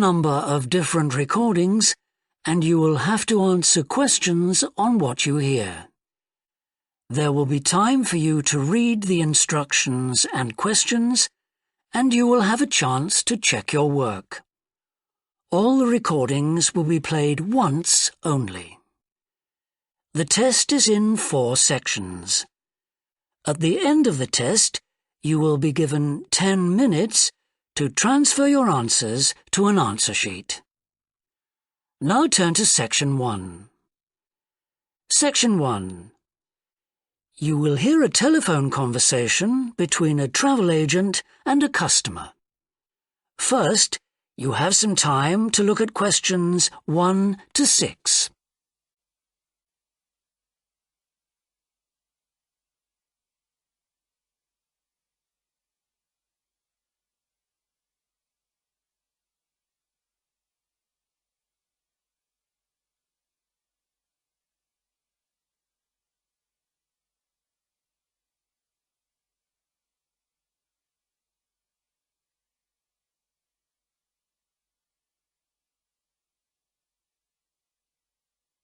number of different recordings, and you will have to answer questions on what you hear. There will be time for you to read the instructions and questions, and you will have a chance to check your work. All the recordings will be played once only. The test is in 4 sections. At the end of the test, you will be given 10 minutes to transfer your answers to an answer sheet. Now turn to Section 1. Section 1. You will hear a telephone conversation between a travel agent and a customer. First, you have some time to look at questions 1 to 6.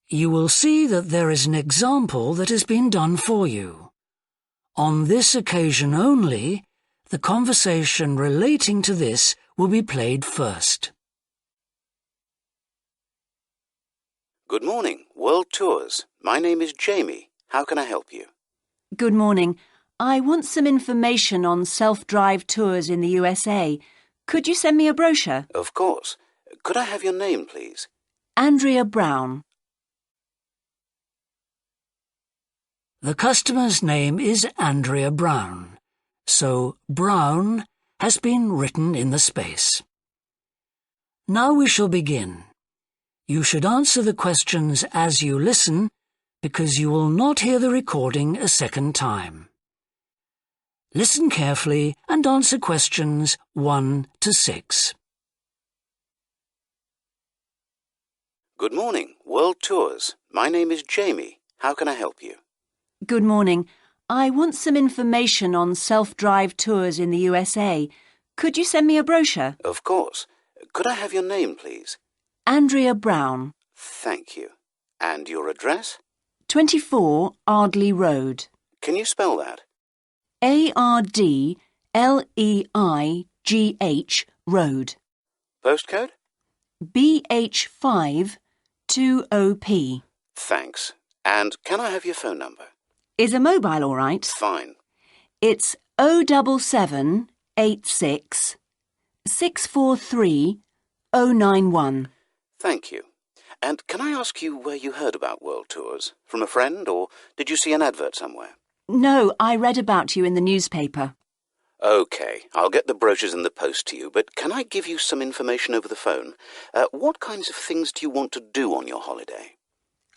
You will see that there is an example that has been done for you. On this occasion only, the conversation relating to this will be played first. Good morning, World Tours. My name is Jamie. How can I help you? Good morning. I want some information on self-drive tours in the USA. Could you send me a brochure? Of course. Could I have your name, please? Andrea Brown. The customer's name is Andrea Brown, so Brown has been written in the space. Now we shall begin. You should answer the questions as you listen, because you will not hear the recording a second time. Listen carefully and answer questions 1 to 6. Good morning, World Tours. My name is Jamie. How can I help you? Good morning. I want some information on self-drive tours in the USA. Could you send me a brochure? Of course. Could I have your name, please? Andrea Brown. Thank you. And your address? 24 Ardley Road. Can you spell that? ARDLEIGH Road. Postcode? BH5 2OP. Thanks. And can I have your phone number? Is a mobile all right? Fine. It's 07786 643 091. Thank you. And can I ask you where you heard about World Tours? From a friend, or did you see an advert somewhere? No, I read about you in the newspaper. OK, I'll get the brochures in the post to you, but can I give you some information over the phone? What kinds of things do you want to do on your holiday?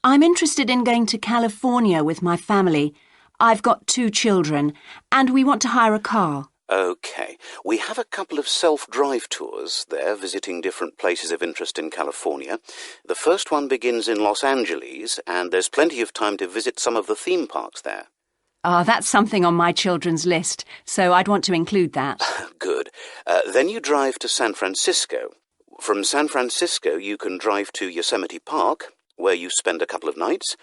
I'm interested in going to California with my family. I've got 2 children, and we want to hire a car. OK. We have a couple of self-drive tours there, visiting different places of interest in California. The first one begins in Los Angeles, and there's plenty of time to visit some of the theme parks there. That's something on my children's list, so I'd want to include that. Good. Then you drive to San Francisco. From San Francisco, you can drive to Yosemite Park, where you spend a couple of nights.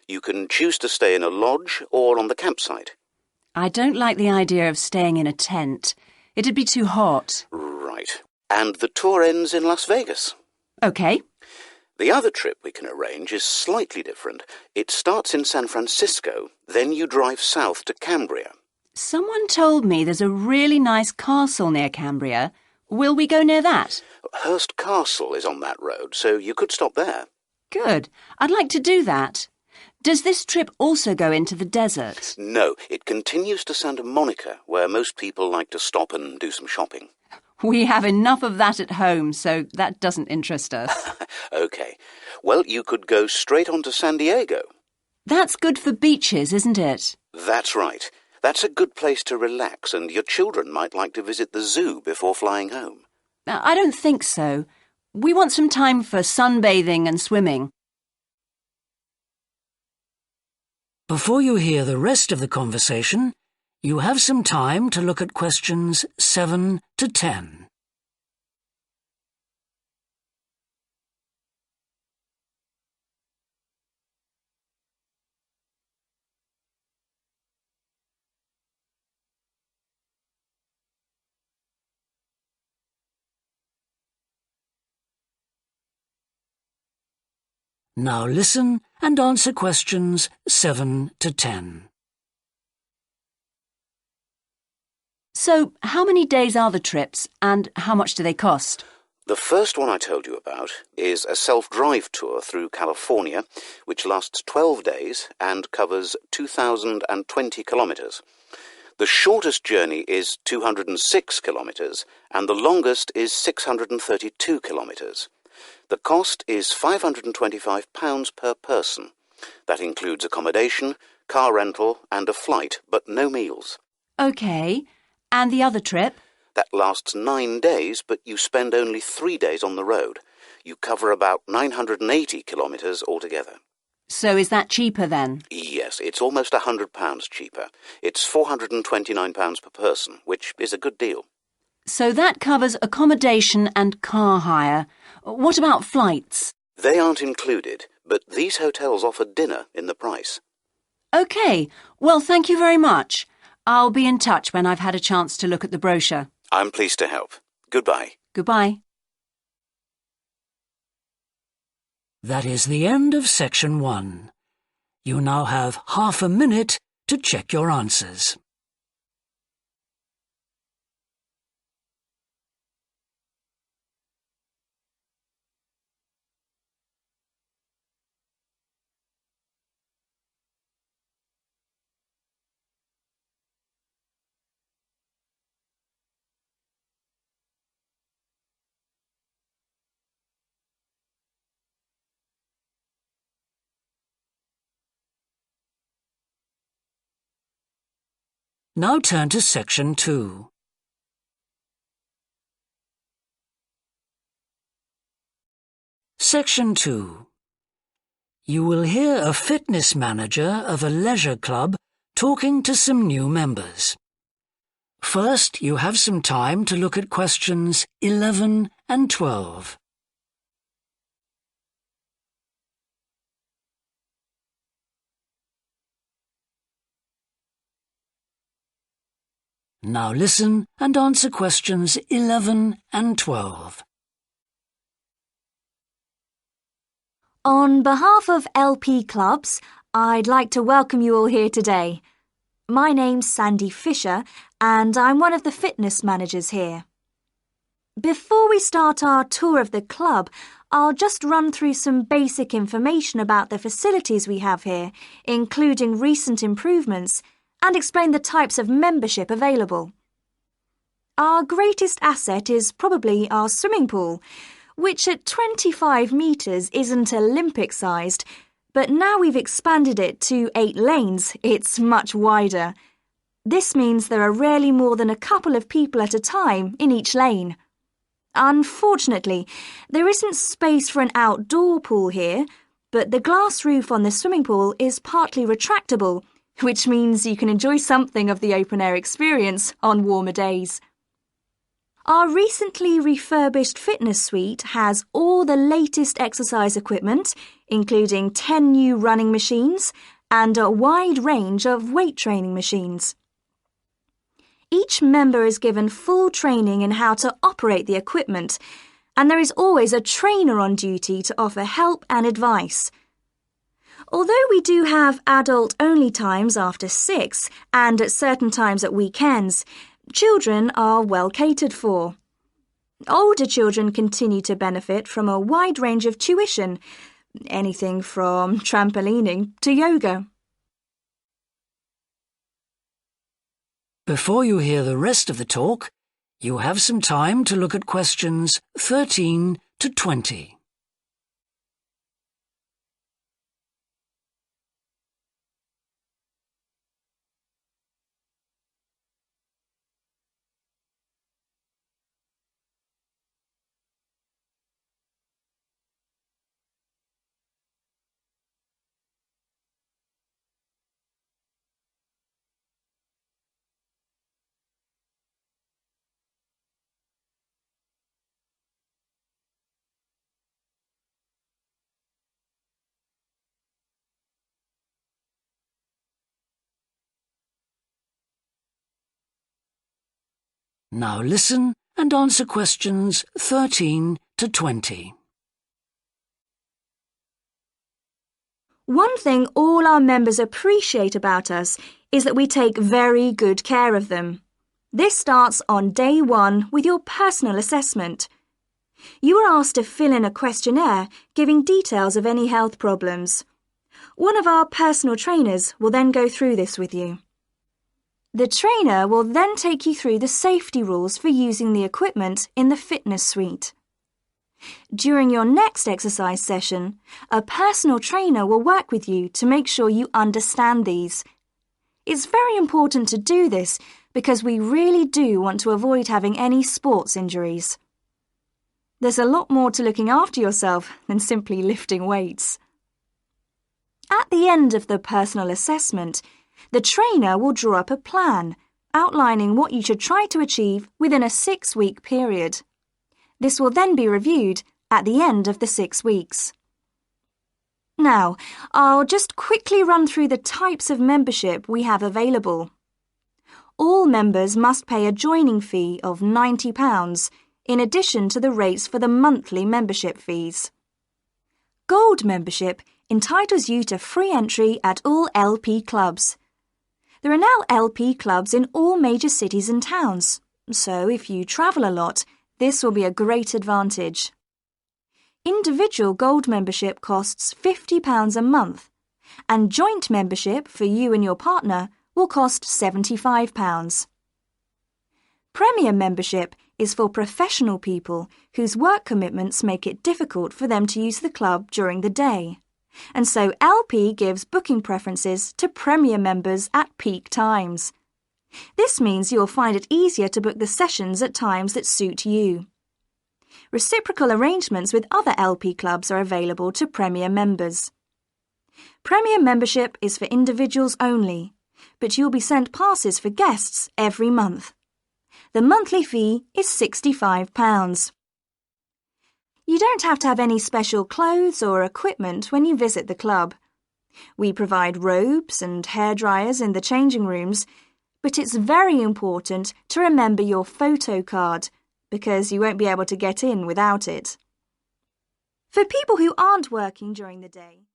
You can choose to stay in a lodge or on the campsite. I don't like the idea of staying in a tent. It'd be too hot. Right. And the tour ends in Las Vegas. OK. The other trip we can arrange is slightly different. It starts in San Francisco, then you drive south to Cambria. Someone told me there's a really nice castle near Cambria. Will we go near that? Hearst Castle is on that road, so you could stop there. Good. I'd like to do that. Does this trip also go into the desert? No, it continues to Santa Monica, where most people like to stop and do some shopping. We have enough of that at home, so that doesn't interest us. OK. Well, you could go straight on to San Diego. That's good for beaches, isn't it? That's right. That's a good place to relax, and your children might like to visit the zoo before flying home. I don't think so. We want some time for sunbathing and swimming. Before you hear the rest of the conversation, you have some time to look at questions 7 to 10. Now listen and answer questions 7 to 10. So, how many days are the trips and how much do they cost? The first one I told you about is a self-drive tour through California, which lasts 12 days and covers 2,020 kilometres. The shortest journey is 206 kilometres and the longest is 632 kilometres. The cost is £525 per person. That includes accommodation, car rental and a flight, but no meals. OK. And the other trip? That lasts 9 days, but you spend only 3 days on the road. You cover about 980 kilometres altogether. So is that cheaper then? Yes, it's almost £100 cheaper. It's £429 per person, which is a good deal. So that covers accommodation and car hire. What about flights? They aren't included, but these hotels offer dinner in the price. OK. Well, thank you very much. I'll be in touch when I've had a chance to look at the brochure. I'm pleased to help. Goodbye. Goodbye. That is the end of section 1. You now have half a minute to check your answers. Now turn to section 2. Section 2. You will hear a fitness manager of a leisure club talking to some new members. First, you have some time to look at questions 11 and 12. Now listen and answer questions 11 and 12. On behalf of LP Clubs, I'd like to welcome you all here today. My name's Sandy Fisher, and I'm one of the fitness managers here. Before we start our tour of the club, I'll just run through some basic information about the facilities we have here, including recent improvements, and explain the types of membership available. Our greatest asset is probably our swimming pool, which at 25 metres isn't Olympic-sized, but now we've expanded it to 8 lanes, it's much wider. This means there are rarely more than a couple of people at a time in each lane. Unfortunately, there isn't space for an outdoor pool here, but the glass roof on the swimming pool is partly retractable, which means you can enjoy something of the open-air experience on warmer days. Our recently refurbished fitness suite has all the latest exercise equipment, including 10 new running machines and a wide range of weight training machines. Each member is given full training in how to operate the equipment, and there is always a trainer on duty to offer help and advice. Although we do have adult-only times after 6 and at certain times at weekends, children are well catered for. Older children continue to benefit from a wide range of tuition, anything from trampolining to yoga. Before you hear the rest of the talk, you have some time to look at questions 13 to 20. Now listen and answer questions 13 to 20. One thing all our members appreciate about us is that we take very good care of them. This starts on day 1 with your personal assessment. You are asked to fill in a questionnaire giving details of any health problems. One of our personal trainers will then go through this with you. The trainer will then take you through the safety rules for using the equipment in the fitness suite. During your next exercise session, a personal trainer will work with you to make sure you understand these. It's very important to do this because we really do want to avoid having any sports injuries. There's a lot more to looking after yourself than simply lifting weights. At the end of the personal assessment, the trainer will draw up a plan outlining what you should try to achieve within a 6-week period. This will then be reviewed at the end of the 6 weeks. Now, I'll just quickly run through the types of membership we have available. All members must pay a joining fee of £90 in addition to the rates for the monthly membership fees. Gold membership entitles you to free entry at all LP clubs. There are now LP clubs in all major cities and towns, so if you travel a lot, this will be a great advantage. Individual gold membership costs £50 a month, and joint membership for you and your partner will cost £75. Premium membership is for professional people whose work commitments make it difficult for them to use the club during the day, and so LP gives booking preferences to Premier members at peak times. This means you'll find it easier to book the sessions at times that suit you. Reciprocal arrangements with other LP clubs are available to Premier members. Premier membership is for individuals only, but you'll be sent passes for guests every month. The monthly fee is £65. You don't have to have any special clothes or equipment when you visit the club. We provide robes and hairdryers in the changing rooms, but it's very important to remember your photo card because you won't be able to get in without it. For people who aren't working during the day,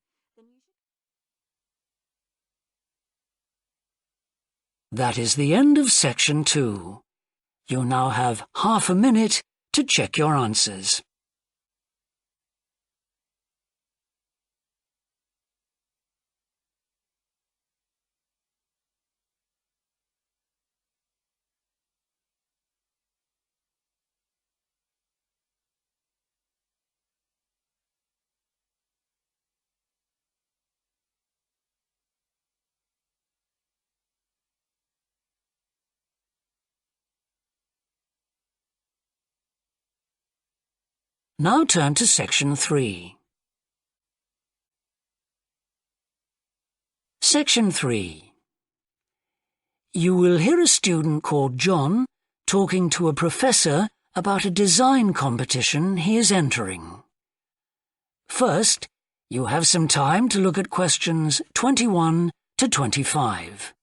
That is the end of section 2. You now have half a minute to check your answers. Now turn to section 3. Section 3. You will hear a student called John talking to a professor about a design competition he is entering. First, you have some time to look at questions 21 to 25.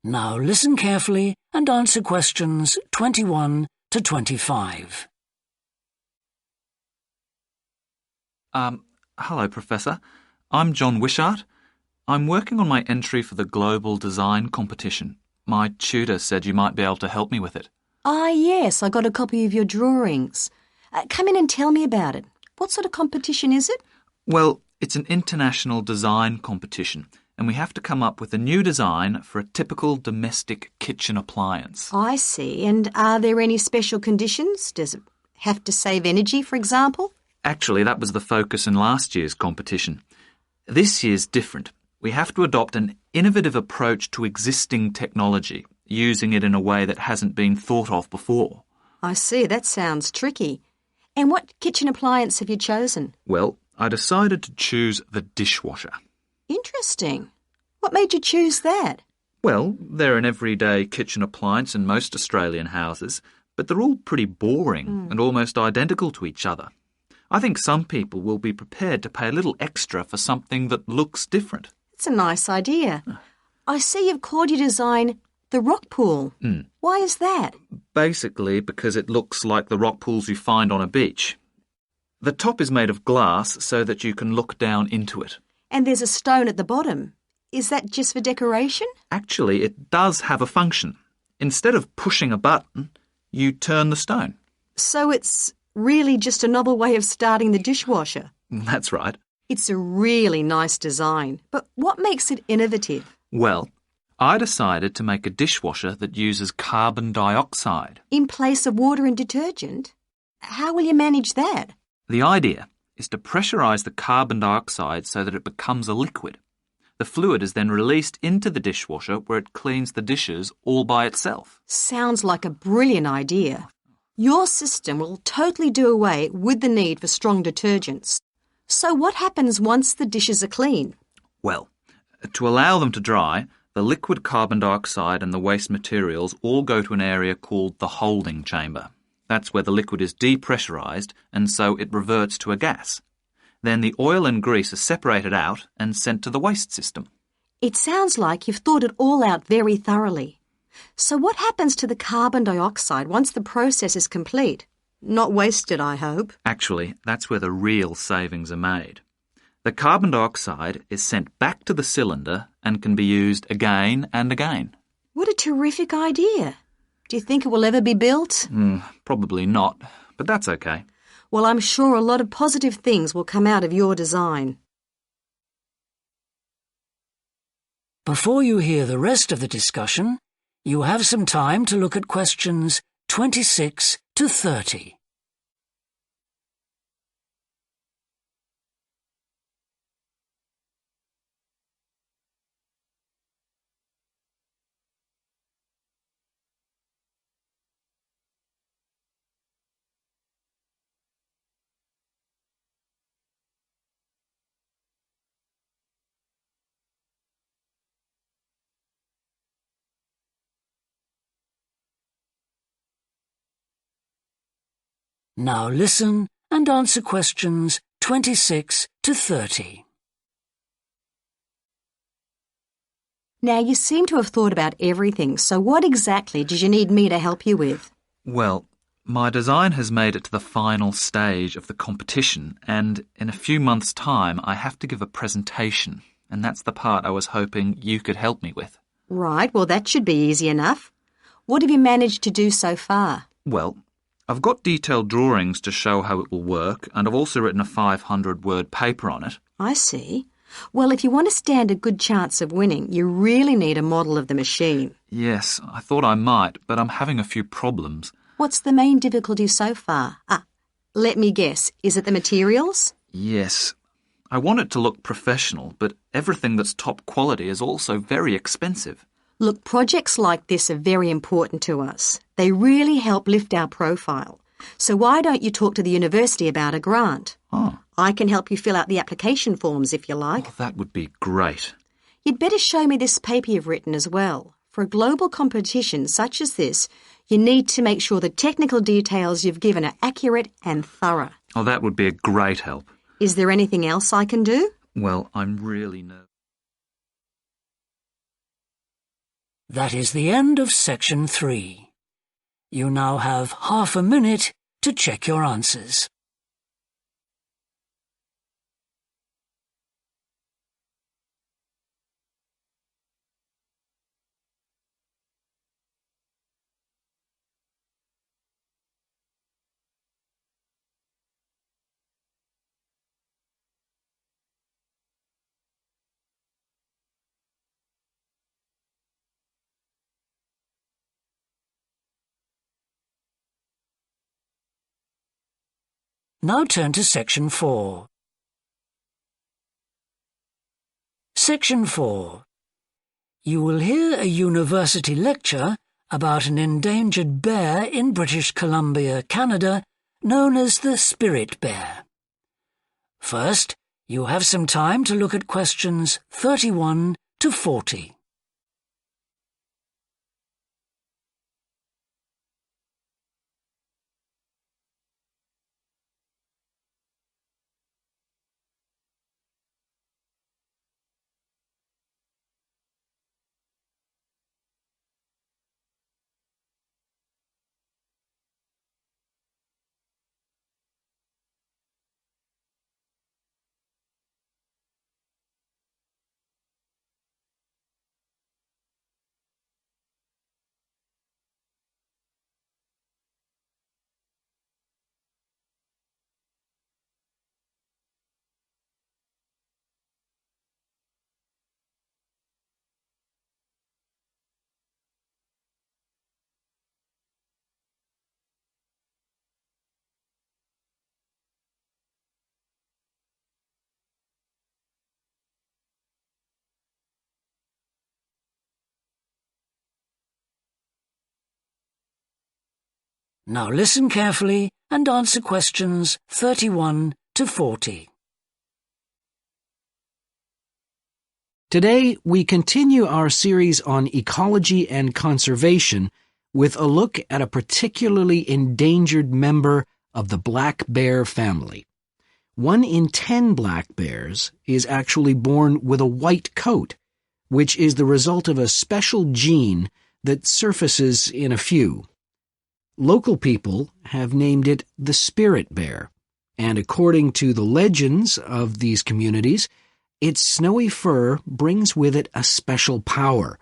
Now listen carefully and answer questions 21 to 25. Hello, Professor. I'm John Wishart. I'm working on my entry for the Global Design Competition. My tutor said you might be able to help me with it. Ah, yes, I got a copy of your drawings. Come in and tell me about it. What sort of competition is it? Well, it's an international design competition, and we have to come up with a new design for a typical domestic kitchen appliance. I see. And are there any special conditions? Does it have to save energy, for example? Actually, that was the focus in last year's competition. This year's different. We have to adopt an innovative approach to existing technology, using it in a way that hasn't been thought of before. I see. That sounds tricky. And what kitchen appliance have you chosen? Well, I decided to choose the dishwasher. Interesting. What made you choose that? Well, they're an everyday kitchen appliance in most Australian houses, but they're all pretty boring and almost identical to each other. I think some people will be prepared to pay a little extra for something that looks different. It's a nice idea. I see you've called your design the rock pool. Why is that? Basically because it looks like the rock pools you find on a beach. The top is made of glass so that you can look down into it. And there's a stone at the bottom. Is that just for decoration? Actually, it does have a function. Instead of pushing a button, you turn the stone. So it's really just a novel way of starting the dishwasher. That's right. It's a really nice design, but what makes it innovative? Well, I decided to make a dishwasher that uses carbon dioxide. In place of water and detergent? How will you manage that? The idea is to pressurise the carbon dioxide so that it becomes a liquid. The fluid is then released into the dishwasher where it cleans the dishes all by itself. Sounds like a brilliant idea. Your system will totally do away with the need for strong detergents. So what happens once the dishes are clean? Well, to allow them to dry, the liquid carbon dioxide and the waste materials all go to an area called the holding chamber. That's where the liquid is depressurised and so it reverts to a gas. Then the oil and grease are separated out and sent to the waste system. It sounds like you've thought it all out very thoroughly. So what happens to the carbon dioxide once the process is complete? Not wasted, I hope. Actually, that's where the real savings are made. The carbon dioxide is sent back to the cylinder and can be used again and again. What a terrific idea. Do you think it will ever be built? Probably not, but that's okay. Well, I'm sure a lot of positive things will come out of your design. Before you hear the rest of the discussion, you have some time to look at questions 26 to 30. Now listen and answer questions 26 to 30. Now, you seem to have thought about everything, so what exactly did you need me to help you with? Well, my design has made it to the final stage of the competition, and in a few months' time I have to give a presentation, and that's the part I was hoping you could help me with. Right, well, that should be easy enough. What have you managed to do so far? Well, I've got detailed drawings to show how it will work, and I've also written a 500-word paper on it. I see. Well, if you want to stand a good chance of winning, you really need a model of the machine. Yes, I thought I might, but I'm having a few problems. What's the main difficulty so far? Let me guess. Is it the materials? Yes. I want it to look professional, but everything that's top quality is also very expensive. Look, projects like this are very important to us. They really help lift our profile. So why don't you talk to the university about a grant? Oh. I can help you fill out the application forms if you like. Oh, that would be great. You'd better show me this paper you've written as well. For a global competition such as this, you need to make sure the technical details you've given are accurate and thorough. Oh, that would be a great help. Is there anything else I can do? Well, I'm really nervous. That is the end of section 3. You now have half a minute to check your answers. Now turn to section 4. Section 4. You will hear a university lecture about an endangered bear in British Columbia, Canada, known as the spirit bear. First, You have some time to look at questions 31 to 40. Now listen carefully and answer questions 31 to 40. Today, we continue our series on ecology and conservation with a look at a particularly endangered member of the black bear family. 1 in 10 black bears is actually born with a white coat, which is the result of a special gene that surfaces in a few. Local people have named it the spirit bear, and according to the legends of these communities, its snowy fur brings with it a special power.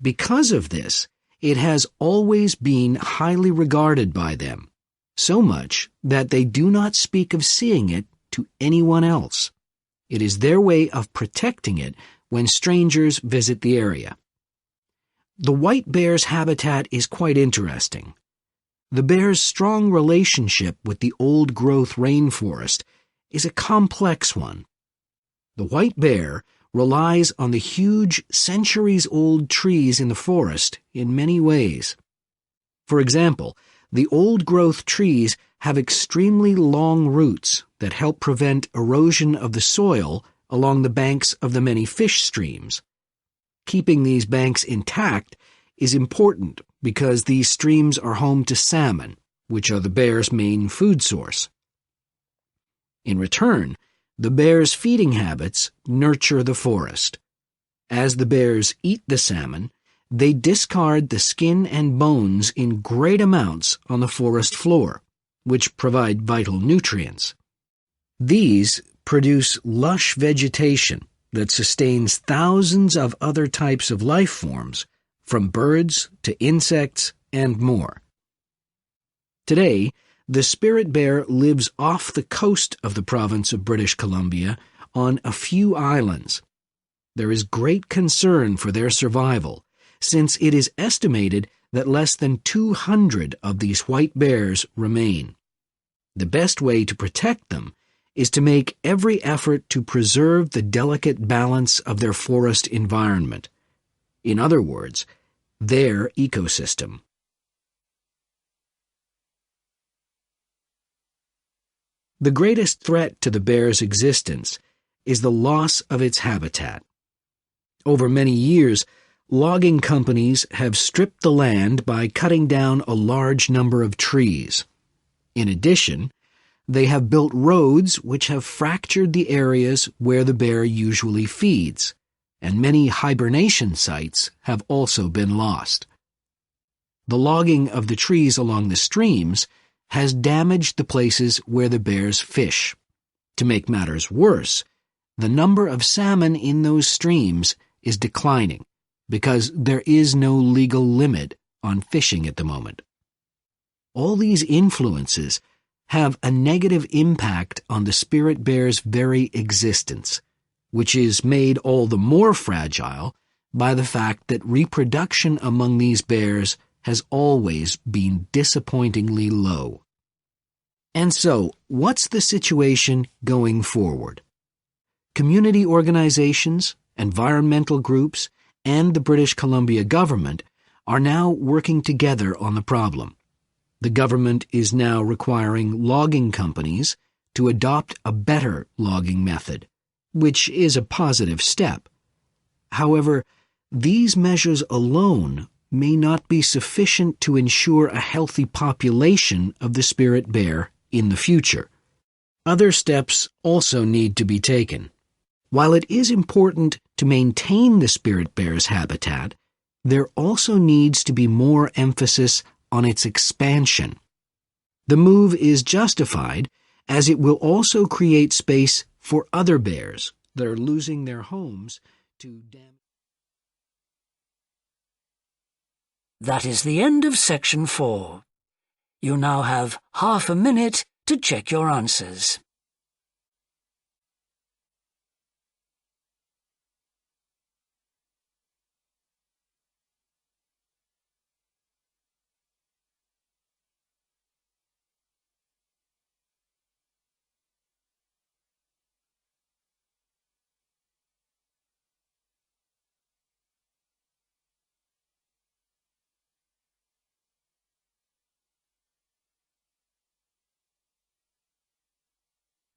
Because of this, it has always been highly regarded by them, so much that they do not speak of seeing it to anyone else. It is their way of protecting it when strangers visit the area. The white bear's habitat is quite interesting. The bear's strong relationship with the old-growth rainforest is a complex one. The white bear relies on the huge, centuries-old trees in the forest in many ways. For example, the old-growth trees have extremely long roots that help prevent erosion of the soil along the banks of the many fish streams. Keeping these banks intact is important because these streams are home to salmon, which are the bear's main food source. In return, the bear's feeding habits nurture the forest. As the bears eat the salmon, they discard the skin and bones in great amounts on the forest floor, which provide vital nutrients. These produce lush vegetation that sustains thousands of other types of life forms, from birds to insects and more. Today, the spirit bear lives off the coast of the province of British Columbia on a few islands. There is great concern for their survival, since it is estimated that less than 200 of these white bears remain. The best way to protect them is to make every effort to preserve the delicate balance of their forest environment. In other words, their ecosystem. The greatest threat to the bear's existence is the loss of its habitat. Over many years, logging companies have stripped the land by cutting down a large number of trees. In addition, they have built roads which have fractured the areas where the bear usually feeds, and many hibernation sites have also been lost. The logging of the trees along the streams has damaged the places where the bears fish. To make matters worse, the number of salmon in those streams is declining because there is no legal limit on fishing at the moment. All these influences have a negative impact on the spirit bear's very existence, which is made all the more fragile by the fact that reproduction among these bears has always been disappointingly low. And so, what's the situation going forward? Community organizations, environmental groups, and the British Columbia government are now working together on the problem. The government is now requiring logging companies to adopt a better logging method, which is a positive step. However, these measures alone may not be sufficient to ensure a healthy population of the spirit bear in the future. Other steps also need to be taken. While it is important to maintain the spirit bear's habitat, there also needs to be more emphasis on its expansion. The move is justified as it will also create space for other bears that are losing their homes to damage. That is the end of section 4. You now have half a minute to check your answers.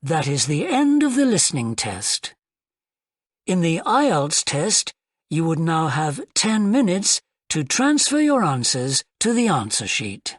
That is the end of the listening test. In the Ielts test, you would now have 10 minutes to transfer your answers to the answer sheet.